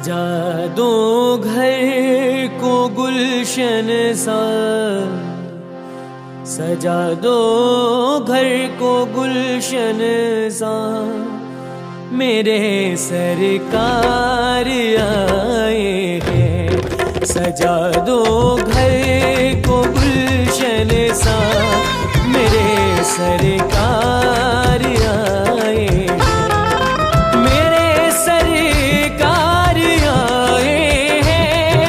सजा दो घर को गुलशन सा, सजा दो घर को गुलशन सा, मेरे सरकार आए हैं। सजा दो घर को गुलशन सा, मेरे सरकार आए हैं। मेरे सरकार आए हैं,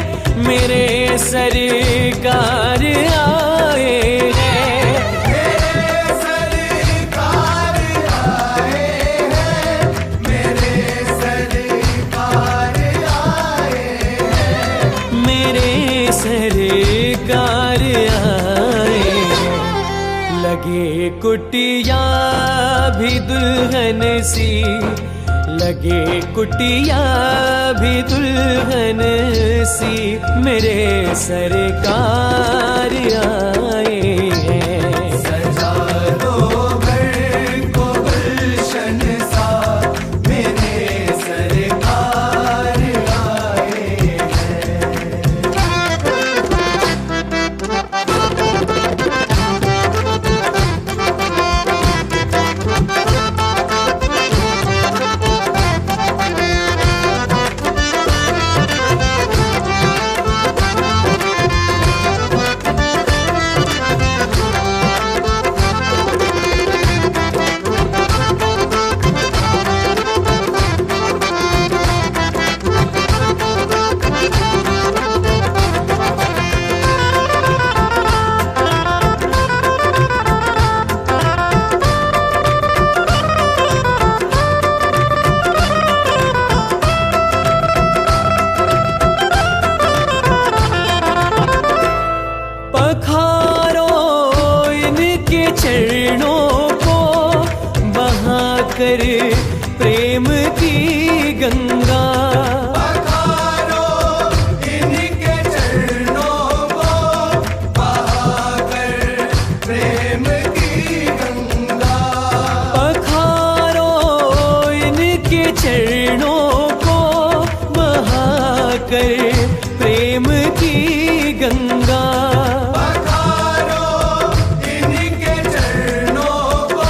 मेरे सरकार आए हैं। मेरे सरकार आए हैं, मेरे सरकार आए हैं। मेरे सरकार आए हैं। लगे कुटिया भी दुल्हन सी, लगे कुटिया भी दुल्हन सी, मेरे सरकार आए हैं। सजा दो घर को गुलशन सा, मेरे सरकार आए हैं। पखारो इनके चरणों को, बहाकर प्रेम की गंगा। पखारो इनके चरणों को, बहाकर प्रेम की गंगा। पखारो इनके चरणों को, बहाकर प्रेम की गंगा। पखारो इनके चरणों को,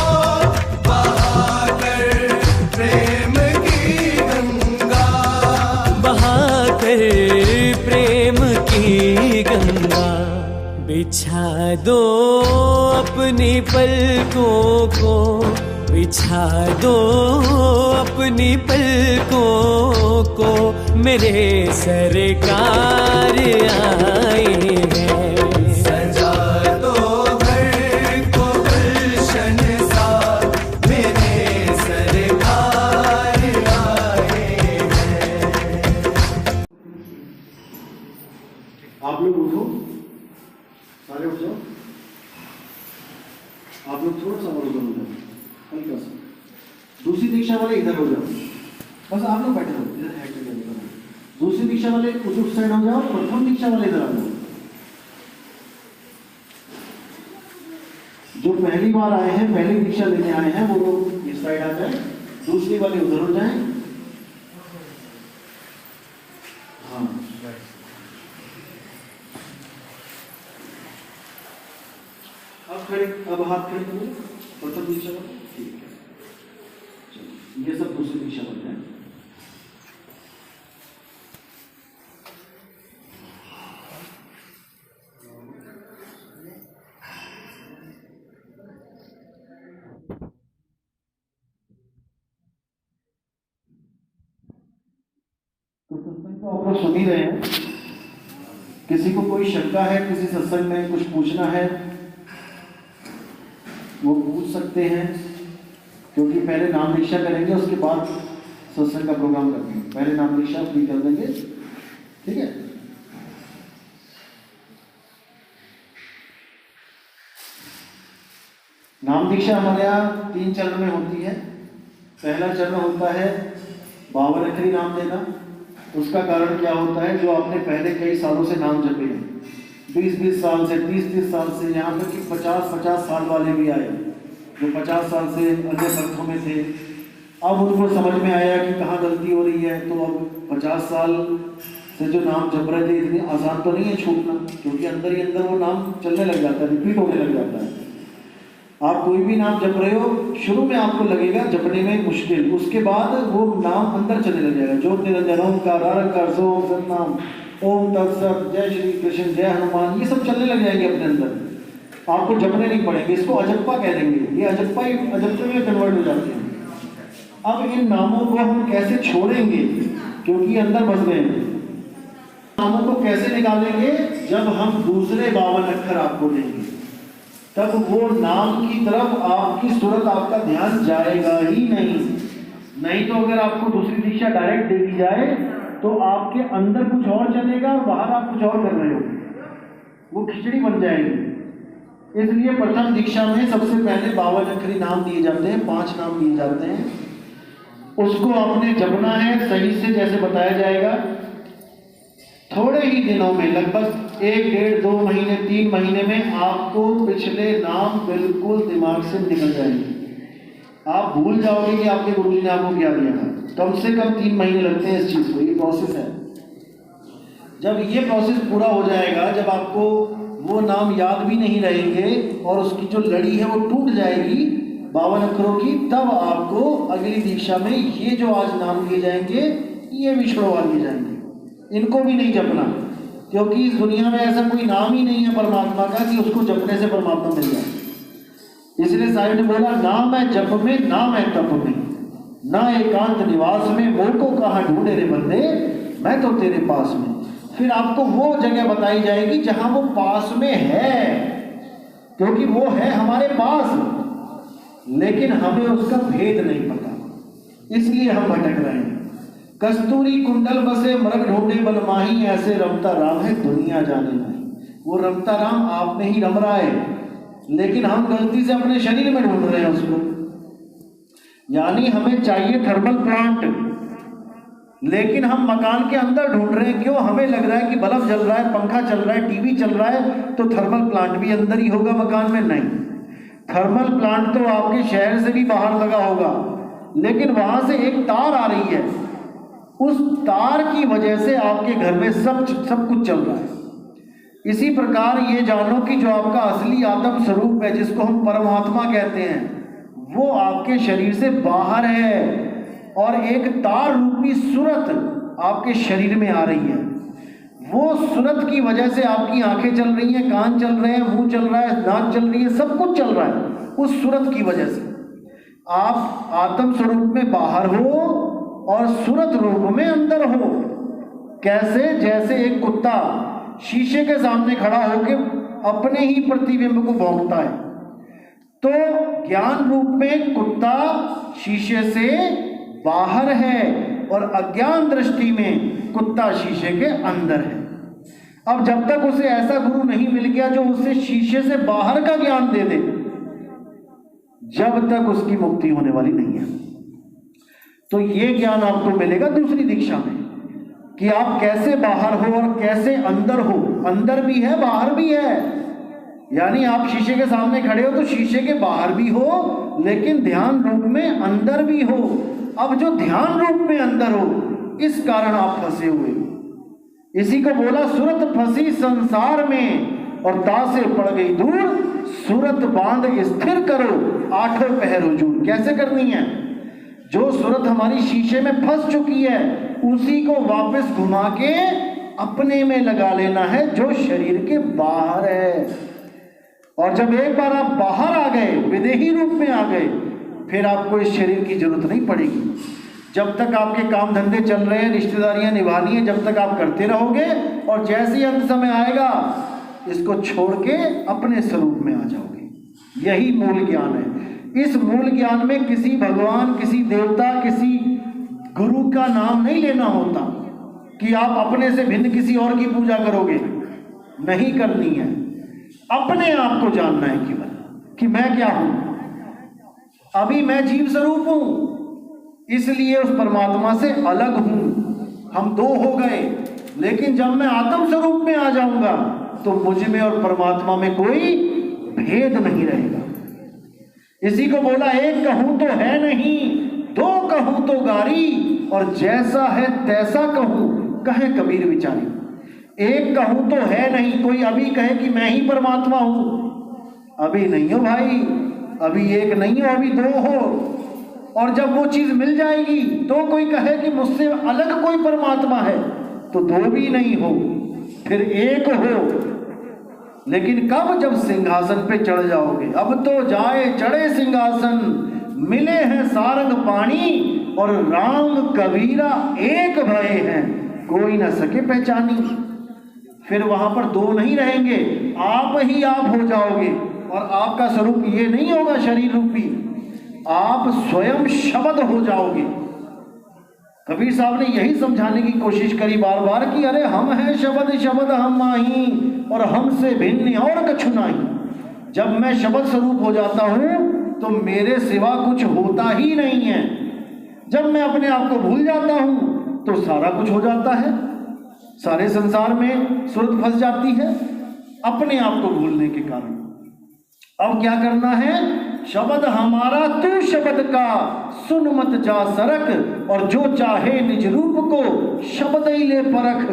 बहाकर प्रेम की गंगा। बहाकर प्रेम की गंगा। बिछा दो अपनी पलकों को, बिछा दो अपनी पलकों को, मेरे सरकार आए हैं। सजा दो घर को गुलशन सा, मेरे सरकार आए हैं। आप लोग उठो, सारे उठ जाओ। आप लोग थोड़ा सा और उधर हो जाओ, हल्का सा। दूसरी दीक्षा वाले इधर हो जाओ, बस आप लोग बैठे रहो इधर। है दूसरी दीक्षा वाले उस साइड हो जाओ, प्रथम दीक्षा वाले इधर आ जाओ। जो पहली बार आए हैं, पहली दीक्षा लेने आए हैं, वो लोग इस साइड आ जाए, दूसरी वाले उधर हो जाए। हाँ, अब खड़े, अब हाथ खड़े करो, प्रथम दीक्षा वाले। ठीक है, चलो ये सब दूसरी दीक्षा वाले हैं। तो सत्संग तो आप लोग सुन ही रहे हैं। किसी को कोई शंका है, किसी सत्संग में कुछ पूछना है, वो पूछ सकते हैं, क्योंकि पहले नाम दीक्षा करेंगे, उसके बाद सत्संग का प्रोग्राम करेंगे। पहले नाम दीक्षा फ्री कर देंगे, ठीक है। नाम दीक्षा हमारे यहाँ 3 चरण में होती है। पहला चरण होता है 52 अक्षरी नाम देना। उसका कारण क्या होता है, जो आपने पहले कई सालों से नाम जपे हैं, 20-20 साल से, 30-30 साल से, यहाँ तक कि 50-50 साल वाले भी आए, जो 50 साल से अन्य पंथों में थे, अब उनको समझ में आया कि कहाँ गलती हो रही है, तो अब 50 साल से जो नाम जप रहे थे, इतनी आसान तो नहीं है छूटना, क्योंकि अंदर ही अंदर वो नाम चलने लग जाता है, रिपीट होने लग जाता है। आप कोई भी नाम जप रहे हो, शुरू में आपको लगेगा जपने में मुश्किल, उसके बाद वो नाम अंदर चलने लग जाएगा। जो निरंजन ओंकार, आरंकार, सोम, सतनाम, ओम तत्सत, जय श्री कृष्ण, जय हनुमान, ये सब चलने लग जाएंगे अपने अंदर, आपको जपने नहीं पड़ेंगे। इसको अजप्पा कह देंगे, ये अजप्पा ही अजप्पे में कन्वर्ट हो जाते हैं। अब इन नामों को हम कैसे छोड़ेंगे, क्योंकि अंदर बस गए हैं। नामों को कैसे निकालेंगे? जब हम दूसरे 52 अक्षर आपको देंगे, तब वो नाम की तरफ आपकी सूरत, आपका ध्यान जाएगा ही नहीं तो अगर आपको दूसरी दीक्षा डायरेक्ट दे दी जाए तो आपके अंदर कुछ और चलेगा और बाहर आप कुछ और कर रहे हो, वो खिचड़ी बन जाएगी। इसलिए प्रथम दीक्षा में सबसे पहले 52 अक्षरी नाम दिए जाते हैं, 5 नाम दिए जाते हैं। उसको आपने जपना है सही से, जैसे बताया जाएगा। थोड़े ही दिनों में, लगभग 1, 1.5, 2 महीने, 3 महीने में आपको पिछले नाम बिल्कुल दिमाग से निकल जाएंगे। आप भूल जाओगे कि आपके गुरुजी ने आपको क्या दिया था। कम से कम 3 महीने लगते हैं इस चीज़ को, ये प्रोसेस है। जब ये प्रोसेस पूरा हो जाएगा, जब आपको वो नाम याद भी नहीं रहेंगे और उसकी जो लड़ी है वो टूट जाएगी 52 अक्षरों की, तब आपको अगली दीक्षा में ये जो आज नाम दिए जाएंगे, ये भी छुड़वा दिए जाएंगे। इनको भी नहीं जपना, क्योंकि इस दुनिया में ऐसा कोई नाम ही नहीं है परमात्मा का कि उसको जपने से परमात्मा मिल जाए। इसलिए साहिब ने बोला, ना मैं जप में, ना मैं तप में, ना एकांत निवास में, मोर को कहाँ ढूंढे रे बंदे, मैं तो तेरे पास में। फिर आपको वो जगह बताई जाएगी जहां वो पास में है, क्योंकि वो है हमारे पास, लेकिन हमें उसका भेद नहीं पता, इसलिए हम भटक रहे हैं। कस्तूरी कुंडल बसे मृग ढूंढे बल माही, ऐसे रमता राम है दुनिया जाने नहीं। वो रमता राम आप में ही रम रहा है, लेकिन हम गलती से अपने शरीर में ढूंढ रहे हैं उसको। यानी हमें चाहिए थर्मल प्लांट, लेकिन हम मकान के अंदर ढूंढ रहे हैं। क्यों? हमें लग रहा है कि बल्ब जल रहा है, पंखा चल रहा है, टीवी चल रहा है, तो थर्मल प्लांट भी अंदर ही होगा मकान में। नहीं, थर्मल प्लांट तो आपके शहर से भी बाहर लगा होगा, लेकिन वहां से एक तार आ रही है, उस तार की वजह से आपके घर में सब कुछ चल रहा है। इसी प्रकार ये जानो कि जो आपका असली आत्म स्वरूप है, जिसको हम परमात्मा कहते हैं, वो आपके शरीर से बाहर है, और एक तार रूपी सूरत आपके शरीर में आ रही है। वो सूरत की वजह से आपकी आंखें चल रही हैं, कान चल रहे हैं, मुंह चल रहा है, नाक चल रही है, सब कुछ चल रहा है उस सूरत की वजह से। आप आत्म स्वरूप में बाहर हो और सूरत रूप में अंदर हो। कैसे? जैसे एक कुत्ता शीशे के सामने खड़ा होकर अपने ही प्रतिबिंब को भौंकता है, तो ज्ञान रूप में कुत्ता शीशे से बाहर है और अज्ञान दृष्टि में कुत्ता शीशे के अंदर है। अब जब तक उसे ऐसा गुरु नहीं मिल गया जो उसे शीशे से बाहर का ज्ञान दे दे, जब तक उसकी मुक्ति होने वाली नहीं है। तो ये ज्ञान आपको मिलेगा दूसरी दीक्षा में, कि आप कैसे बाहर हो और कैसे अंदर हो। अंदर भी है, बाहर भी है। यानी आप शीशे के सामने खड़े हो तो शीशे के बाहर भी हो, लेकिन ध्यान रूप में अंदर भी हो। अब जो ध्यान रूप में अंदर हो, इस कारण आप फंसे हुए हो। इसी को बोला, सूरत फंसी संसार में और तासे पड़ गई दूर, सूरत बांध स्थिर करो, आठों पहर हुजूर। कैसे करनी है? जो सूरत हमारी शीशे में फंस चुकी है, उसी को वापस घुमा के अपने में लगा लेना है, जो शरीर के बाहर है। और जब एक बार आप बाहर आ गए, विदेही रूप में आ गए, फिर आपको इस शरीर की जरूरत नहीं पड़ेगी। जब तक आपके काम धंधे चल रहे हैं, रिश्तेदारियां निभानी है, जब तक आप करते रहोगे, और जैसे ही अंत समय आएगा, इसको छोड़ के अपने स्वरूप में आ जाओगे। यही मूल ज्ञान है। इस मूल ज्ञान में किसी भगवान, किसी देवता, किसी गुरु का नाम नहीं लेना होता कि आप अपने से भिन्न किसी और की पूजा करोगे, नहीं करनी है। अपने आप को जानना है केवल कि मैं क्या हूं। अभी मैं जीव स्वरूप हूं, इसलिए उस परमात्मा से अलग हूं। हम दो हो गए, लेकिन जब मैं आत्म स्वरूप में आ जाऊंगा तो मुझ में और परमात्मा में कोई भेद नहीं रहेगा। इसी को बोला, एक कहूं तो है नहीं, दो कहूं तो गारी, और जैसा है तैसा कहूं कहे कबीर विचारी। एक कहूं तो है नहीं, कोई अभी कहे कि मैं ही परमात्मा हूं, अभी नहीं हो भाई, अभी एक नहीं हो, अभी दो हो। और जब वो चीज मिल जाएगी तो कोई कहे कि मुझसे अलग कोई परमात्मा है, तो दो भी नहीं हो, फिर एक हो। लेकिन कब? जब सिंहासन पे चढ़ जाओगे। अब तो जाए चढ़े सिंहासन, मिले हैं सारंग पानी, और राम कबीरा एक भये हैं, कोई न सके पहचानी। फिर वहां पर दो नहीं रहेंगे, आप ही आप हो जाओगे। और आपका स्वरूप ये नहीं होगा शरीर रूपी, आप स्वयं शब्द हो जाओगे। कबीर साहब ने यही समझाने की कोशिश करी बार बार कि अरे हम हैं शब्द, शब्द हम माही, और हमसे भिन्न और कछु नहीं। जब मैं शब्द स्वरूप हो जाता हूं तो मेरे सिवा कुछ होता ही नहीं है। जब मैं अपने आप को भूल जाता हूं तो सारा कुछ हो जाता है, सारे संसार में सूरत फंस जाती है अपने आप को भूलने के कारण। अब क्या करना है? शब्द हमारा तू शब्द का, सुन मत जा सरक, और जो चाहे निज रूप को शब्द ही ले परख।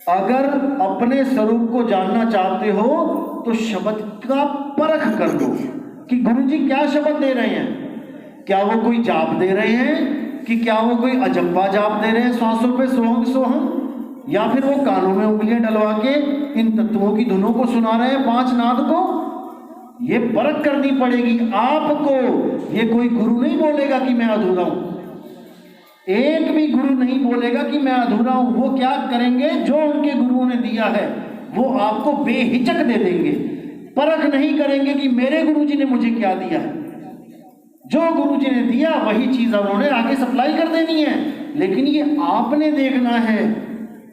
अगर अपने स्वरूप को जानना चाहते हो तो शब्द का परख कर लो कि गुरुजी क्या शब्द दे रहे हैं। क्या वो कोई जाप दे रहे हैं कि क्या वो कोई अजब्बा जाप दे रहे हैं श्वासों पे सोहंग सोहंग, या फिर वो कानों में उंगलियां डलवा के इन तत्वों की धुनों को सुना रहे हैं पांच नाद को। ये परख करनी पड़ेगी आपको। ये कोई गुरु नहीं बोलेगा कि मैं अधूरा हूं, एक भी गुरु नहीं बोलेगा कि मैं अधूरा हूं। वो क्या करेंगे? जो उनके गुरुओं ने दिया है वो आपको बेहिचक दे देंगे। परख नहीं करेंगे कि मेरे गुरुजी ने मुझे क्या दिया है। जो गुरुजी ने दिया वही चीज उन्होंने आगे सप्लाई कर देनी है। लेकिन ये आपने देखना है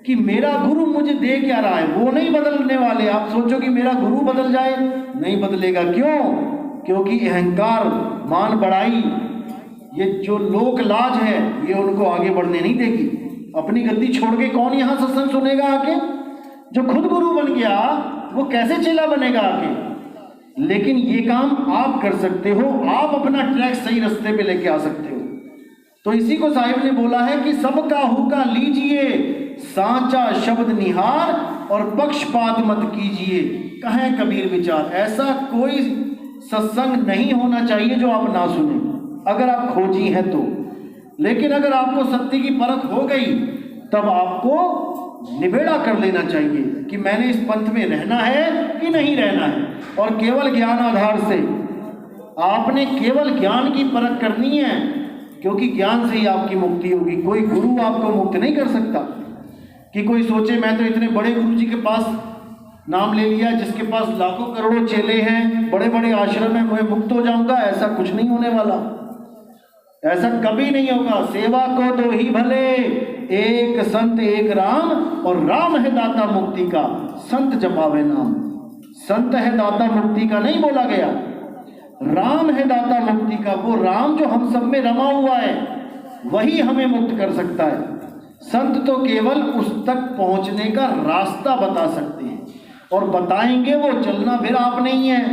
कि मेरा गुरु मुझे दे क्या रहा है। वो नहीं बदलने वाले। आप सोचो कि मेरा गुरु बदल जाए, नहीं बदलेगा। क्यों? क्योंकि अहंकार, मान बढ़ाई, ये जो लोक लाज है ये उनको आगे बढ़ने नहीं देगी। अपनी गद्दी छोड़ के कौन यहां सत्संग सुनेगा आके? जो खुद गुरु बन गया वो कैसे चेला बनेगा आके? लेकिन ये काम आप कर सकते हो, आप अपना ट्रैक सही रास्ते पे लेके आ सकते हो। तो इसी को साहिब ने बोला है कि सबका हुक्का लीजिए, सांचा शब्द निहार, और पक्षपात मत कीजिए, कहें कबीर विचार। ऐसा कोई सत्संग नहीं होना चाहिए जो आप ना सुने, अगर आप खोजी हैं तो। लेकिन अगर आपको सत्य की परख हो गई तब आपको निबेड़ा कर लेना चाहिए कि मैंने इस पंथ में रहना है कि नहीं रहना है। और केवल ज्ञान आधार से आपने केवल ज्ञान की परख करनी है, क्योंकि ज्ञान से ही आपकी मुक्ति होगी। कोई गुरु आपको मुक्त नहीं कर सकता। कि कोई सोचे मैं तो इतने बड़े गुरु जी के पास नाम ले लिया जिसके पास लाखों करोड़ों चेले हैं, बड़े बड़े आश्रम में, मैं मुक्त हो जाऊंगा। ऐसा कुछ नहीं होने वाला, ऐसा कभी नहीं होगा। सेवा को दो ही भले, एक संत एक राम, और राम है दाता मुक्ति का, संत जपावे नाम। संत है दाता मुक्ति का नहीं बोला गया, राम है दाता मुक्ति का। वो राम जो हम सब में रमा हुआ है वही हमें मुक्त कर सकता है। संत तो केवल उस तक पहुंचने का रास्ता बता सकते हैं, और बताएंगे वो, चलना फिर आप नहीं है।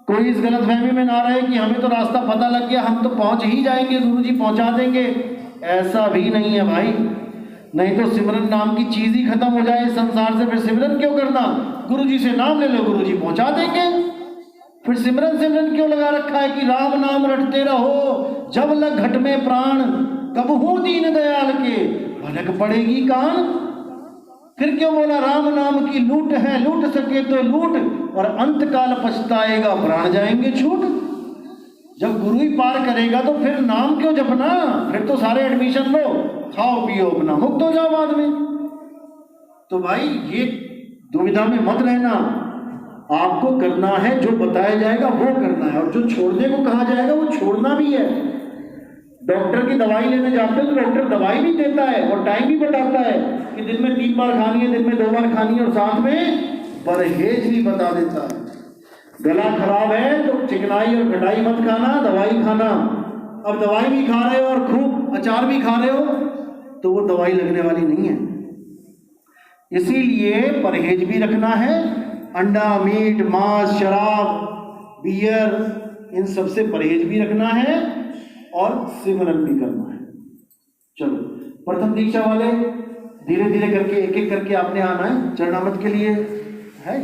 कोई इस गलतफहमी में ना रहे कि हमें तो रास्ता पता लग गया, हम तो पहुंच ही जाएंगे, गुरुजी पहुंचा देंगे। ऐसा भी नहीं है भाई। नहीं तो सिमरन नाम की चीज ही खत्म हो जाए इस संसार से, फिर सिमरन क्यों करना? गुरुजी से नाम ले लो, गुरुजी पहुंचा देंगे। फिर सिमरन सिमरन क्यों लगा रखा है कि राम नाम रटते रहो, जब लग घट में प्राण, कब हूं दीन दयाल के, भनक पड़ेगी कान। फिर क्यों बोला राम नाम की लूट है, लूट सके तो लूट, और अंत काल पछताएगा, प्राण जाएंगे छूट। जब गुरु ही पार करेगा तो फिर नाम क्यों जपना? फिर तो सारे एडमिशन लो, खाओ पियो अपना, मुक्त हो जाओ बाद में। तो भाई ये दुविधा में मत रहना। आपको करना है, जो बताया जाएगा वो करना है, और जो छोड़ने को कहा जाएगा वो छोड़ना भी है। डॉक्टर की दवाई लेने जाते हो तो डॉक्टर दवाई भी देता है और टाइम भी बताता है कि दिन में 3 बार खानी है, दिन में 2 बार खानी है, और साथ में परहेज भी बता देता है। गला खराब है तो चिकनाई और खटाई मत खाना, दवाई खाना। अब दवाई भी खा रहे हो और खूब अचार भी खा रहे हो तो वो दवाई लगने वाली नहीं है। इसीलिए परहेज भी रखना है। अंडा, मीट, मांस, शराब, बियर, इन सब से परहेज भी रखना है। और सिमरन भी करना है। चलो प्रथम दीक्षा वाले धीरे धीरे करके एक एक करके आपने आना है चरणामृत के लिए, है